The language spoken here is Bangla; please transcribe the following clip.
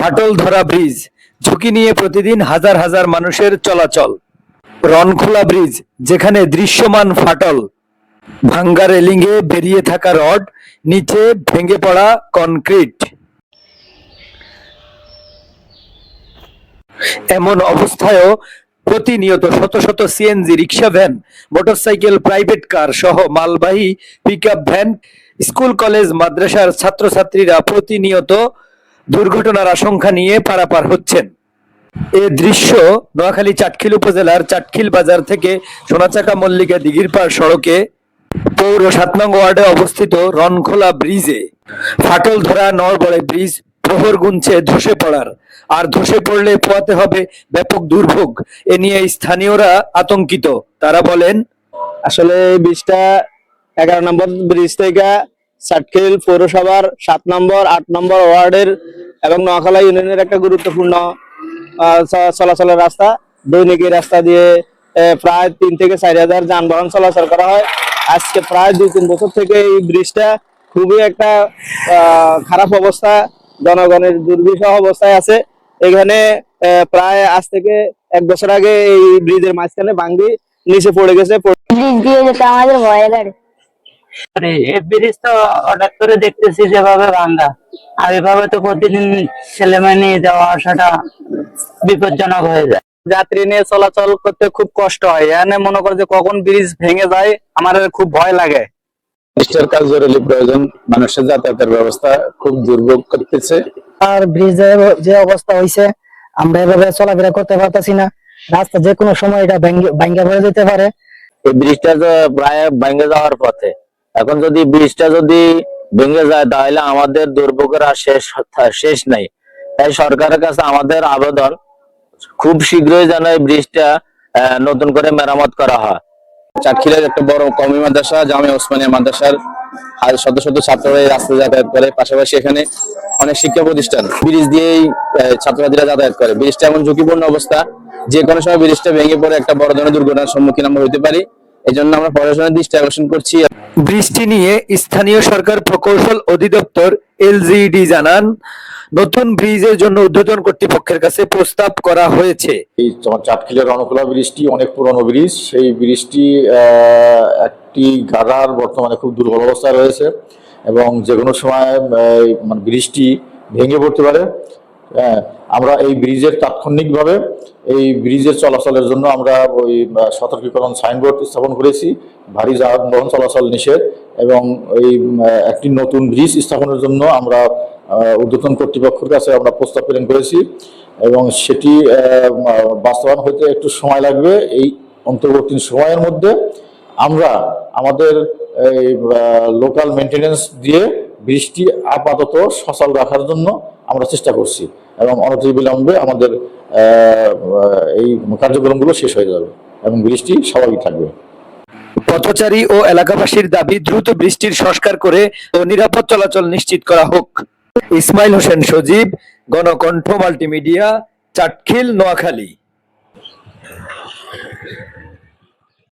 ফাটল ধরা ব্রিজ, ঝুঁকি নিয়ে প্রতিদিন হাজার হাজার মানুষের চলাচল। রনখোলা ব্রিজ, যেখানে দৃশ্যমান ফাটল, ভাঙ্গা রেলিংয়ে বেরিয়ে থাকা রড, নিচে ভেঙে পড়া কনক্রিট। এমন অবস্থায়ও প্রতিনিয়ত শত শত CNG, rickshaw van, motorcycle, private car সহ মালবাহী পিকআপ ভ্যান, স্কুল কলেজ মাদ্রাসার ছাত্রছাত্রীরা প্রতিনিয়ত দুর্ঘটনার আশঙ্কা নিয়ে পারাপার হচ্ছেন। এ দৃশ্য নোয়াখালী চাটখিল উপজেলার চাটখিল বাজার থেকে সোনাচাকা মল্লিকা দিঘিরপাড় সড়কে পৌর ৭ নং ওয়ার্ডে অবস্থিত রনখোলা ব্রিজে। ফাটল ধরা নড়বড়ে ব্রিজ প্রহর গুনছে ধসে পড়ার, আর ধসে পড়লে পোয়াতে হবে ব্যাপক দুর্ভোগ। এ নিয়ে স্থানীয়রা আতঙ্কিত। তারা বলেন, আসলে এই ব্রিজটা 11 নম্বর ব্রিজ থেকে চাটখিল পৌরসভার 7 নম্বর 8 নম্বর ওয়ার্ডের এবং নোয়াখালী ইউনিয়নের একটা গুরুত্বপূর্ণ চলাচলের রাস্তা। দৈনিক এই রাস্তা দিয়ে প্রায় 3 থেকে 4 হাজার যানবাহন চলাচল করা হয়। আজকে প্রায় 2-3 বছর থেকে এই ব্রিজটা খুবই একটা খারাপ অবস্থা, জনগণের দুর্বিষহ অবস্থায় আছে। এখানে প্রায় আজ থেকে 1 বছর আগে এই ব্রিজের মাঝখানে ভাঙ্গি নিচে পড়ে গেছে। ব্রিজ দিয়ে যেতে আমাদের ভয় লাগে। এই ব্রিজ তো হঠাৎ করে দেখতেছি যেভাবে ভাঙ্গা, আর এভাবে তো প্রতিদিন ছেলেমেয়ে নিয়ে যাওয়া আসাটা বিপজ্জনক হয়ে যায়। যাত্রী নিয়ে চলাচল করতে খুব কষ্ট হয়। এখানে মনে করে যে কখন ব্রিজ ভেঙে যায়, আমার খুব ভয় লাগে। ব্রিজটার কাজ জরুরি প্রয়োজন, মানুষের যাতায়াতের ব্যবস্থা খুব দুর্ভোগ করতেছে। আর ব্রিজের যে অবস্থা হয়েছে, আমরা এভাবে চলাফেরা করতে পারতেছি না। রাস্তা যে কোনো সময় এটা ভাঙ্গা পড়ে যেতে পারে। এই ব্রিজটা প্রায় ভেঙে যাওয়ার পথে। এখন যদি ব্রিজটা যদি ভেঙে যায় তাহলে আমাদের দুর্ভোগের আর শেষ নাই। তাই সরকারের কাছে আমাদের আবেদন, খুব শীঘ্রই যেন এই ব্রিজটা নতুন করে মেরামত করা হয়। চাটখিলের একটা বড় কওমি মাদ্রাসা, জামিয়া ওসমানিয়া মাদ্রাসার শত শত ছাত্ররা এই রাস্তায় যাতায়াত করে। পাশাপাশি এখানে অনেক শিক্ষা প্রতিষ্ঠান ব্রিজ দিয়েই ছাত্রছাত্রীরা যাতায়াত করে। ব্রিজটা এমন ঝুঁকিপূর্ণ অবস্থা, যে কোনো সময় ব্রিজটা ভেঙে পড়ে একটা বড় ধরনের দুর্ঘটনার সম্মুখীন আমরা হতে পারি। এই জন্য আমরা প্রশাসনের দৃষ্টি আকর্ষণ করছি। বৃষ্টি নিয়ে স্থানীয় সরকার প্রকৌশল অধিদপ্তর এলজিইডি জানান, নতুন ব্রিজের জন্য ঊর্ধ্বতন কর্তৃপক্ষের কাছে প্রস্তাব করা হয়েছে। এই চাটখিলের রনখোলা ব্রিজটি অনেক পুরনো ব্রিজ। সেই ব্রিজটি একটি গাড়ার বর্তমানে খুব দুর্বল অবস্থায় রয়েছে এবং যে কোনো সময় ব্রিজটি ভেঙে পড়তে পারে। আমরা এই ব্রিজের তাৎক্ষণিকভাবে এই ব্রিজের চলাচলের জন্য আমরা ওই সতর্কীকরণ সাইনবোর্ড স্থাপন করেছি, ভারী যানবাহন চলাচল নিষেধ, এবং এই একটি নতুন ব্রিজ স্থাপনের জন্য আমরা ঊর্ধ্বতন কর্তৃপক্ষের কাছে আমরা প্রস্তাব প্রেরণ করেছি এবং সেটি বাস্তবায়ন হতে একটু সময় লাগবে। এই অন্তর্বর্তী সময়ের মধ্যে আমরা আমাদের এই লোকাল মেনটেনেন্স দিয়ে ব্রিজটি আপাতত সচল রাখার জন্য আমরা চেষ্টা করছি এবং অনতিবিলম্বে আমাদের এই কার্যক্রমগুলো শেষ হয়ে যাবে এবং ব্রিজটি স্বাভাবিক থাকবে। পথচারী ও এলাকাবাসীর দাবি, দ্রুত বৃষ্টির সংস্কার করে ও নিরাপদ চলাচল নিশ্চিত করা হোক। ইসমাইল হোসেন সজীব, গণকণ্ঠ মাল্টিমিডিয়া, চাটখিল, নোয়াখালী।